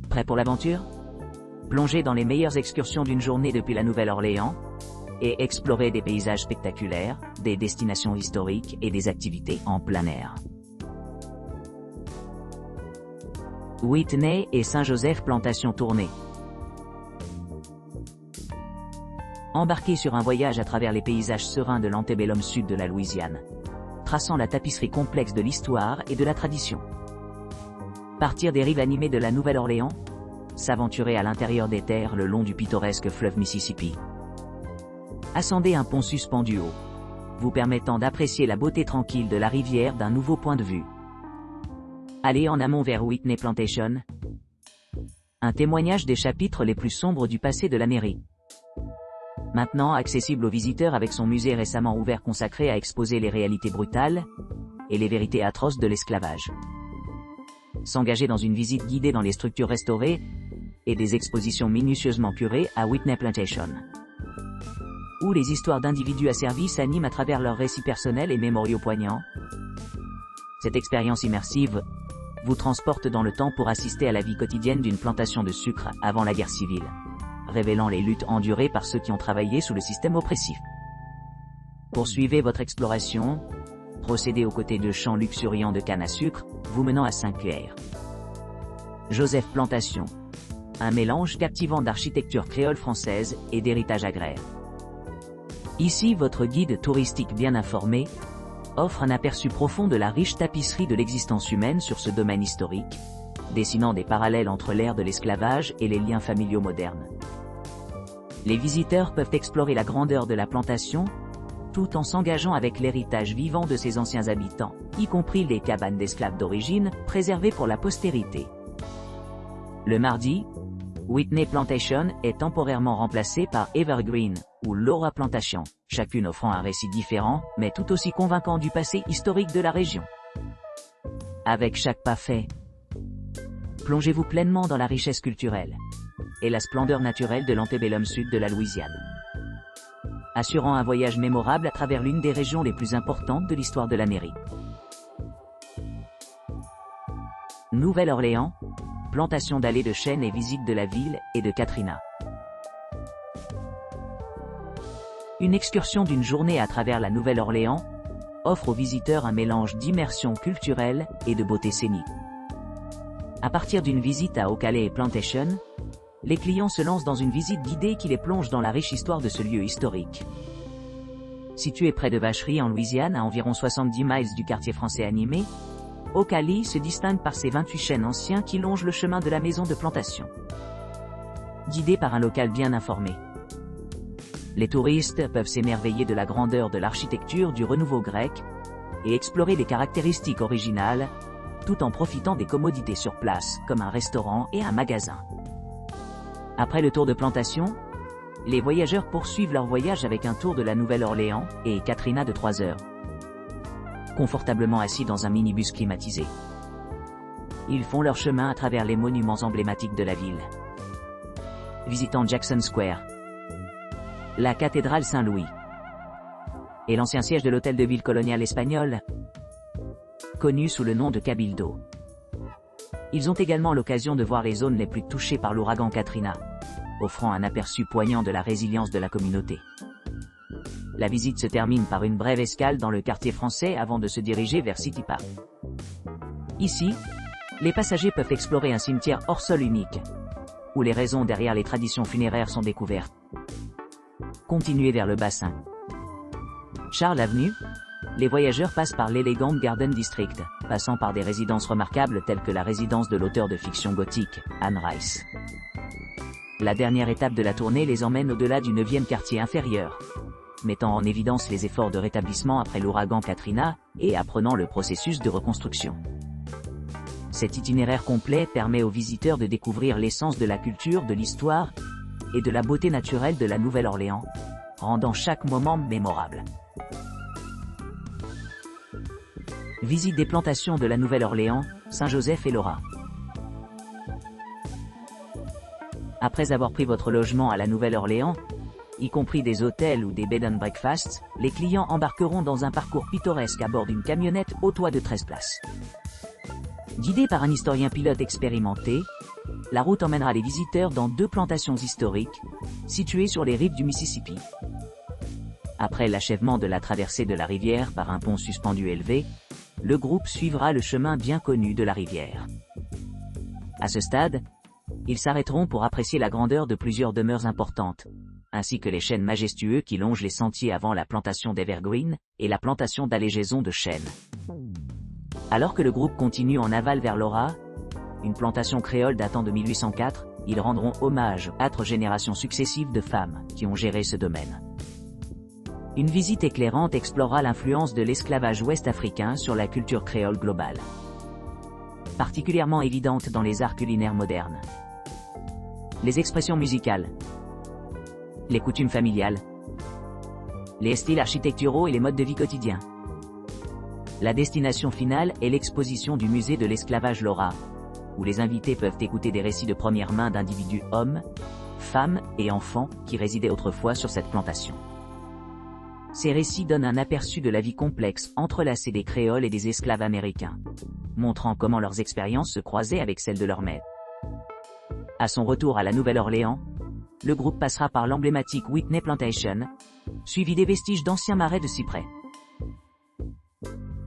Prêt pour l'aventure? Plongez dans les meilleures excursions d'une journée depuis la Nouvelle-Orléans et explorez des paysages spectaculaires, des destinations historiques et des activités en plein air. Whitney et Saint-Joseph Plantation tournée. Embarquez sur un voyage à travers les paysages sereins de l'antébellum sud de la Louisiane, traçant la tapisserie complexe de l'histoire et de la tradition. Partir des rives animées de la Nouvelle-Orléans, s'aventurer à l'intérieur des terres le long du pittoresque fleuve Mississippi. Ascendez un pont suspendu haut, vous permettant d'apprécier la beauté tranquille de la rivière d'un nouveau point de vue. Allez en amont vers Whitney Plantation, un témoignage des chapitres les plus sombres du passé de l'Amérique. Maintenant accessible aux visiteurs avec son musée récemment ouvert consacré à exposer les réalités brutales et les vérités atroces de l'esclavage. S'engager dans une visite guidée dans les structures restaurées et des expositions minutieusement curées à Whitney Plantation, où les histoires d'individus asservis s'animent à travers leurs récits personnels et mémoriaux poignants. Cette expérience immersive vous transporte dans le temps pour assister à la vie quotidienne d'une plantation de sucre avant la guerre civile, révélant les luttes endurées par ceux qui ont travaillé sous le système oppressif. Poursuivez votre exploration, procédez aux côtés de champs luxuriants de canne à sucre, vous menant à Saint-Clair. Joseph Plantation, un mélange captivant d'architecture créole française et d'héritage agraire. Ici, votre guide touristique bien informé offre un aperçu profond de la riche tapisserie de l'existence humaine sur ce domaine historique, dessinant des parallèles entre l'ère de l'esclavage et les liens familiaux modernes. Les visiteurs peuvent explorer la grandeur de la plantation, tout en s'engageant avec l'héritage vivant de ses anciens habitants, y compris les cabanes d'esclaves d'origine, préservées pour la postérité. Le mardi, Whitney Plantation est temporairement remplacée par Evergreen, ou Laura Plantation, chacune offrant un récit différent, mais tout aussi convaincant du passé historique de la région. Avec chaque pas fait, plongez-vous pleinement dans la richesse culturelle et la splendeur naturelle de l'antébellum sud de la Louisiane, assurant un voyage mémorable à travers l'une des régions les plus importantes de l'histoire de l'Amérique. Nouvelle-Orléans, plantation d'allées de chênes et visite de la ville et de Katrina. Une excursion d'une journée à travers la Nouvelle-Orléans offre aux visiteurs un mélange d'immersion culturelle et de beauté scénique. À partir d'une visite à Ocala Plantation, les clients se lancent dans une visite guidée qui les plonge dans la riche histoire de ce lieu historique. Situé près de Vacherie en Louisiane, à environ 70 miles du quartier français animé, Ocala se distingue par ses 28 chênes anciens qui longent le chemin de la maison de plantation. Guidés par un local bien informé, les touristes peuvent s'émerveiller de la grandeur de l'architecture du renouveau grec et explorer les caractéristiques originales, tout en profitant des commodités sur place, comme un restaurant et un magasin. Après le tour de plantation, les voyageurs poursuivent leur voyage avec un tour de la Nouvelle-Orléans et Katrina de 3 heures. Confortablement assis dans un minibus climatisé, ils font leur chemin à travers les monuments emblématiques de la ville. Visitant Jackson Square, la cathédrale Saint-Louis et l'ancien siège de l'hôtel de ville colonial espagnol, connu sous le nom de Cabildo. Ils ont également l'occasion de voir les zones les plus touchées par l'ouragan Katrina, offrant un aperçu poignant de la résilience de la communauté. La visite se termine par une brève escale dans le quartier français avant de se diriger vers City Park. Ici, les passagers peuvent explorer un cimetière hors sol unique, où les raisons derrière les traditions funéraires sont découvertes. Continuez vers le bassin Charles Avenue, les voyageurs passent par l'Elegant Garden District, passant par des résidences remarquables telles que la résidence de l'auteur de fiction gothique, Anne Rice. La dernière étape de la tournée les emmène au-delà du 9e quartier inférieur, mettant en évidence les efforts de rétablissement après l'ouragan Katrina et apprenant le processus de reconstruction. Cet itinéraire complet permet aux visiteurs de découvrir l'essence de la culture, de l'histoire et de la beauté naturelle de la Nouvelle-Orléans, rendant chaque moment mémorable. Visite des plantations de la Nouvelle-Orléans, Saint-Joseph et Laura. Après avoir pris votre logement à la Nouvelle-Orléans, y compris des hôtels ou des bed and breakfasts, les clients embarqueront dans un parcours pittoresque à bord d'une camionnette au toit de 13 places. Guidée par un historien pilote expérimenté, la route emmènera les visiteurs dans 2 plantations historiques, situées sur les rives du Mississippi. Après l'achèvement de la traversée de la rivière par un pont suspendu élevé, le groupe suivra le chemin bien connu de la rivière. À ce stade, ils s'arrêteront pour apprécier la grandeur de plusieurs demeures importantes, ainsi que les chênes majestueux qui longent les sentiers avant la plantation d'Evergreen et la plantation d'allégeaison de chênes. Alors que le groupe continue en aval vers Laura, une plantation créole datant de 1804, ils rendront hommage aux 4 générations successives de femmes qui ont géré ce domaine. Une visite éclairante explorera l'influence de l'esclavage ouest-africain sur la culture créole globale, particulièrement évidente dans les arts culinaires modernes. Les expressions musicales, les coutumes familiales, les styles architecturaux et les modes de vie quotidiens. La destination finale est l'exposition du musée de l'esclavage Laura, où les invités peuvent écouter des récits de première main d'individus hommes, femmes et enfants qui résidaient autrefois sur cette plantation. Ces récits donnent un aperçu de la vie complexe entrelacée des créoles et des esclaves américains, montrant comment leurs expériences se croisaient avec celles de leurs maîtres. À son retour à la Nouvelle-Orléans, le groupe passera par l'emblématique Whitney Plantation, suivi des vestiges d'anciens marais de cyprès.